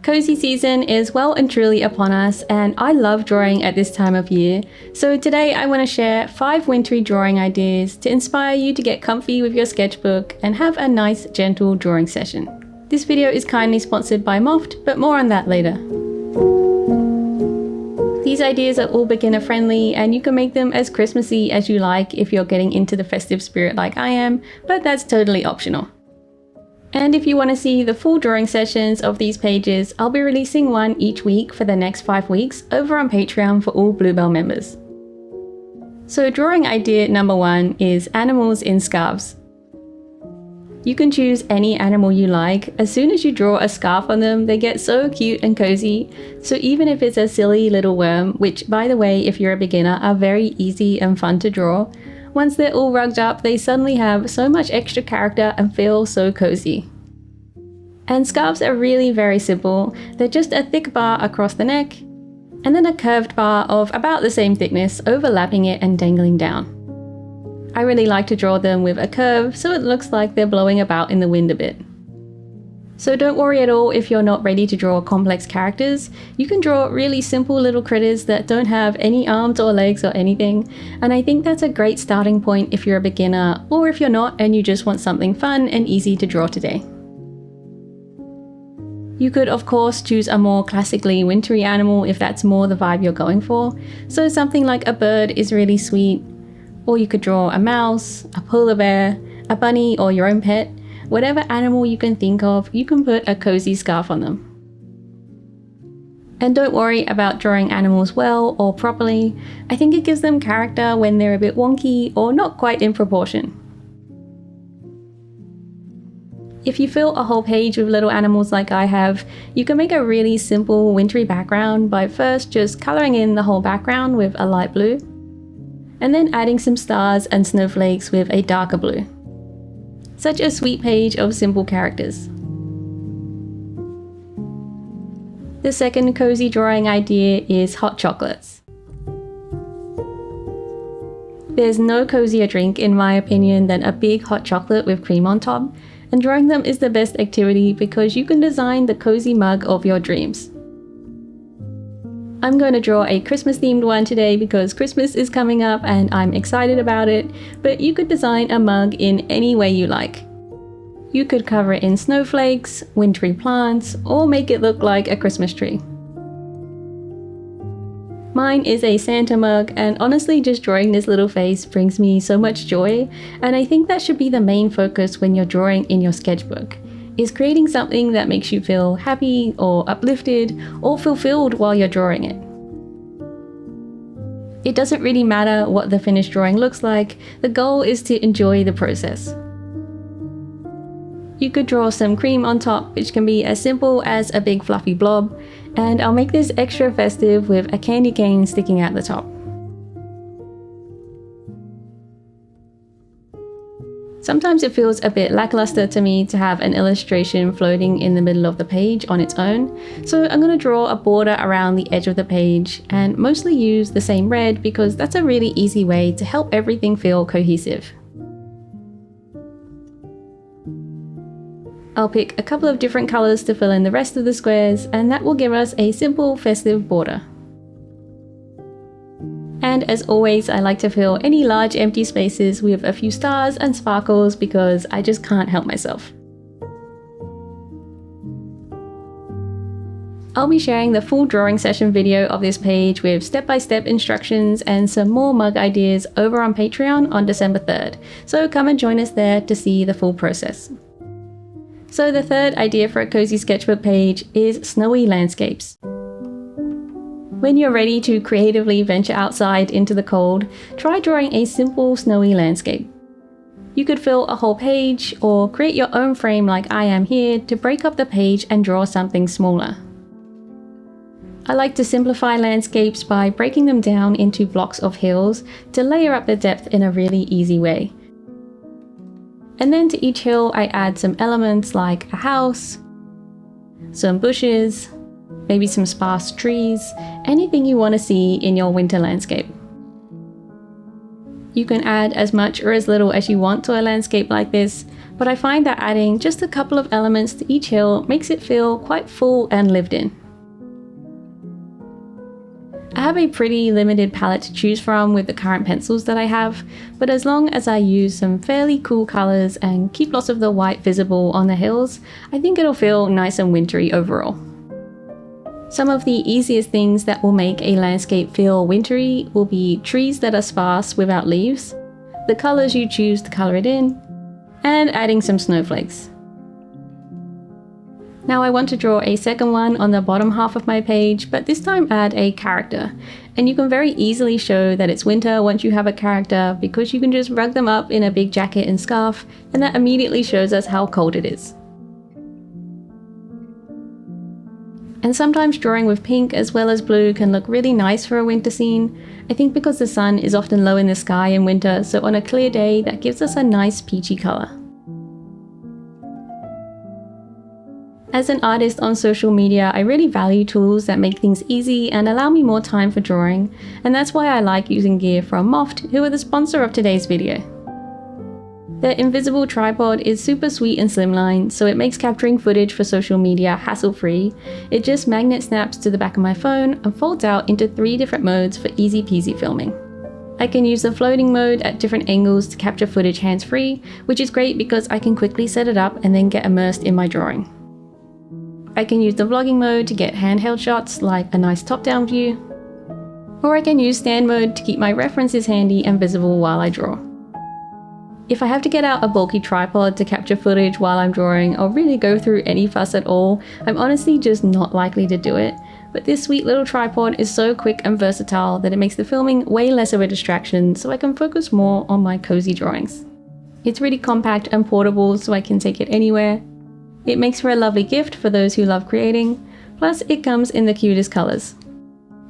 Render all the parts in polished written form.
Cozy season is well and truly upon us, and I love drawing at this time of year. So today I want to share 5 wintry drawing ideas to inspire you to get comfy with your sketchbook and have a nice, gentle drawing session. This video is kindly sponsored by Moft, but more on that later. These ideas are all beginner friendly, and you can make them as Christmassy as you like if you're getting into the festive spirit like I am, but that's totally optional. And if you want to see the full drawing sessions of these pages, I'll be releasing one each week for the next 5 weeks over on Patreon for all Bluebell members. So drawing idea number 1 is animals in scarves. You can choose any animal you like. As soon as you draw a scarf on them, they get so cute and cozy. So even if it's a silly little worm, which by the way, if you're a beginner, are very easy and fun to draw, once they're all rugged up, they suddenly have so much extra character and feel so cozy. And scarves are really very simple. They're just a thick bar across the neck, and then a curved bar of about the same thickness overlapping it and dangling down. I really like to draw them with a curve so it looks like they're blowing about in the wind a bit. So don't worry at all if you're not ready to draw complex characters. You can draw really simple little critters that don't have any arms or legs or anything, and I think that's a great starting point if you're a beginner, or if you're not and you just want something fun and easy to draw today. You could of course choose a more classically wintry animal if that's more the vibe you're going for, so something like a bird is really sweet, or you could draw a mouse, a polar bear, a bunny, or your own pet. Whatever animal you can think of, you can put a cozy scarf on them. And don't worry about drawing animals well or properly. I think it gives them character when they're a bit wonky or not quite in proportion. If you fill a whole page with little animals like I have, you can make a really simple wintry background by first just colouring in the whole background with a light blue, and then adding some stars and snowflakes with a darker blue. Such a sweet page of simple characters. The second cozy drawing idea is hot chocolates. There's no cozier drink in my opinion than a big hot chocolate with cream on top, and drawing them is the best activity because you can design the cozy mug of your dreams. I'm going to draw a Christmas themed one today because Christmas is coming up and I'm excited about it, but you could design a mug in any way you like. You could cover it in snowflakes, wintry plants, or make it look like a Christmas tree. Mine is a Santa mug, and honestly just drawing this little face brings me so much joy, and I think that should be the main focus when you're drawing in your sketchbook, is creating something that makes you feel happy or uplifted or fulfilled while you're drawing it. It doesn't really matter what the finished drawing looks like, the goal is to enjoy the process. You could draw some cream on top, which can be as simple as a big fluffy blob, and I'll make this extra festive with a candy cane sticking out the top. Sometimes it feels a bit lackluster to me to have an illustration floating in the middle of the page on its own, so I'm going to draw a border around the edge of the page and mostly use the same red because that's a really easy way to help everything feel cohesive. I'll pick a couple of different colours to fill in the rest of the squares, and that will give us a simple festive border. And as always, I like to fill any large empty spaces with a few stars and sparkles because I just can't help myself. I'll be sharing the full drawing session video of this page with step-by-step instructions and some more mug ideas over on Patreon on December 3rd, so come and join us there to see the full process. So the third idea for a cozy sketchbook page is snowy landscapes. When you're ready to creatively venture outside into the cold, try drawing a simple snowy landscape. You could fill a whole page or create your own frame like I am here to break up the page and draw something smaller. I like to simplify landscapes by breaking them down into blocks of hills to layer up the depth in a really easy way. And then to each hill I add some elements like a house, some bushes, maybe some sparse trees, anything you want to see in your winter landscape. You can add as much or as little as you want to a landscape like this, but I find that adding just a couple of elements to each hill makes it feel quite full and lived in. I have a pretty limited palette to choose from with the current pencils that I have, but as long as I use some fairly cool colours and keep lots of the white visible on the hills, I think it'll feel nice and wintry overall. Some of the easiest things that will make a landscape feel wintry will be trees that are sparse without leaves, the colours you choose to colour it in, and adding some snowflakes. Now I want to draw a second one on the bottom half of my page, but this time add a character. And you can very easily show that it's winter once you have a character because you can just rug them up in a big jacket and scarf, and that immediately shows us how cold it is. And sometimes drawing with pink as well as blue can look really nice for a winter scene. I think because the sun is often low in the sky in winter, so on a clear day that gives us a nice peachy colour. As an artist on social media, I really value tools that make things easy and allow me more time for drawing, and that's why I like using gear from Moft, who are the sponsor of today's video. Their invisible tripod is super sweet and slimline, so it makes capturing footage for social media hassle-free. It just magnet snaps to the back of my phone and folds out into 3 different modes for easy peasy filming. I can use the floating mode at different angles to capture footage hands-free, which is great because I can quickly set it up and then get immersed in my drawing. I can use the vlogging mode to get handheld shots like a nice top-down view, or I can use stand mode to keep my references handy and visible while I draw. If I have to get out a bulky tripod to capture footage while I'm drawing or really go through any fuss at all, I'm honestly just not likely to do it. But this sweet little tripod is so quick and versatile that it makes the filming way less of a distraction, so I can focus more on my cozy drawings. It's really compact and portable, so I can take it anywhere. It makes for a lovely gift for those who love creating, plus it comes in the cutest colours.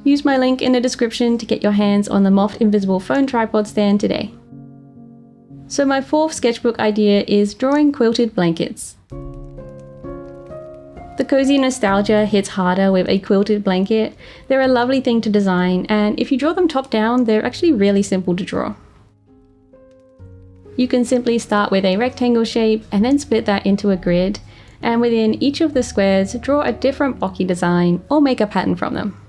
Use my link in the description to get your hands on the Moft Invisible Phone Tripod Stand today. So my 4th sketchbook idea is drawing quilted blankets. The cozy nostalgia hits harder with a quilted blanket. They're a lovely thing to design, and if you draw them top down, they're actually really simple to draw. You can simply start with a rectangle shape and then split that into a grid, and within each of the squares, draw a different blocky design or make a pattern from them.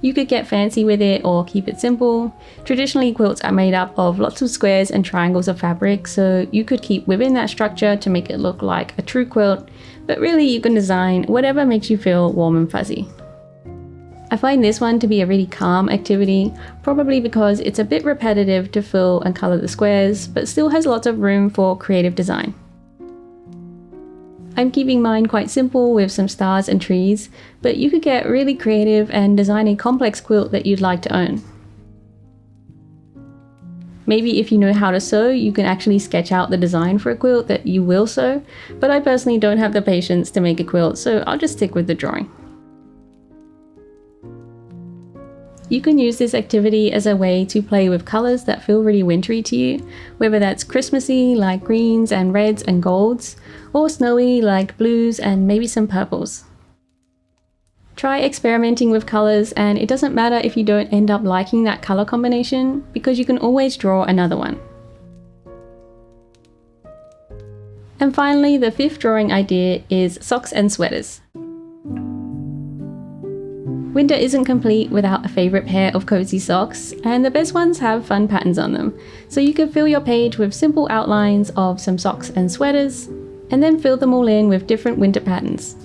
You could get fancy with it or keep it simple. Traditionally, quilts are made up of lots of squares and triangles of fabric, so you could keep within that structure to make it look like a true quilt, but really you can design whatever makes you feel warm and fuzzy. I find this one to be a really calm activity, probably because it's a bit repetitive to fill and colour the squares, but still has lots of room for creative design. I'm keeping mine quite simple with some stars and trees, but you could get really creative and design a complex quilt that you'd like to own. Maybe if you know how to sew, you can actually sketch out the design for a quilt that you will sew, but I personally don't have the patience to make a quilt, so I'll just stick with the drawing. You can use this activity as a way to play with colours that feel really wintry to you, whether that's Christmassy like greens and reds and golds, or snowy like blues and maybe some purples. Try experimenting with colours, and it doesn't matter if you don't end up liking that colour combination, because you can always draw another one. And finally, the 5th drawing idea is socks and sweaters. Winter isn't complete without a favourite pair of cozy socks, and the best ones have fun patterns on them. So you could fill your page with simple outlines of some socks and sweaters, and then fill them all in with different winter patterns.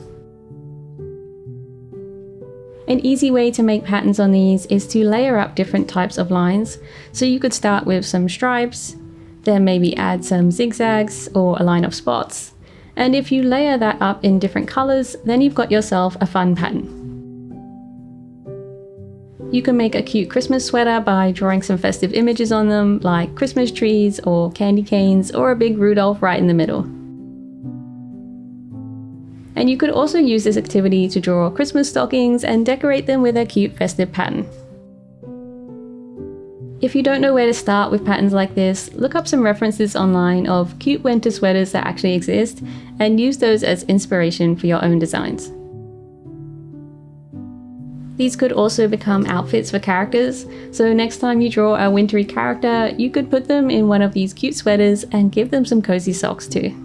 An easy way to make patterns on these is to layer up different types of lines. So you could start with some stripes, then maybe add some zigzags or a line of spots. And if you layer that up in different colours, then you've got yourself a fun pattern. You can make a cute Christmas sweater by drawing some festive images on them, like Christmas trees or candy canes or a big Rudolph right in the middle. And you could also use this activity to draw Christmas stockings and decorate them with a cute festive pattern. If you don't know where to start with patterns like this, look up some references online of cute winter sweaters that actually exist and use those as inspiration for your own designs. These could also become outfits for characters, so next time you draw a wintry character, you could put them in one of these cute sweaters and give them some cozy socks too.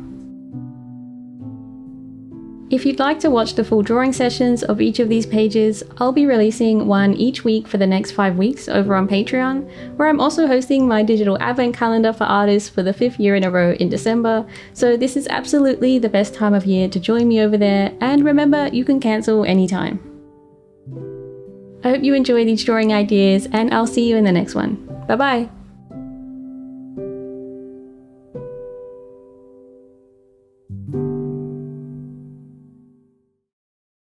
If you'd like to watch the full drawing sessions of each of these pages, I'll be releasing one each week for the next 5 weeks over on Patreon, where I'm also hosting my digital advent calendar for artists for the 5th year in a row in December, so this is absolutely the best time of year to join me over there, and remember, you can cancel anytime. I hope you enjoyed these drawing ideas, and I'll see you in the next one. Bye bye!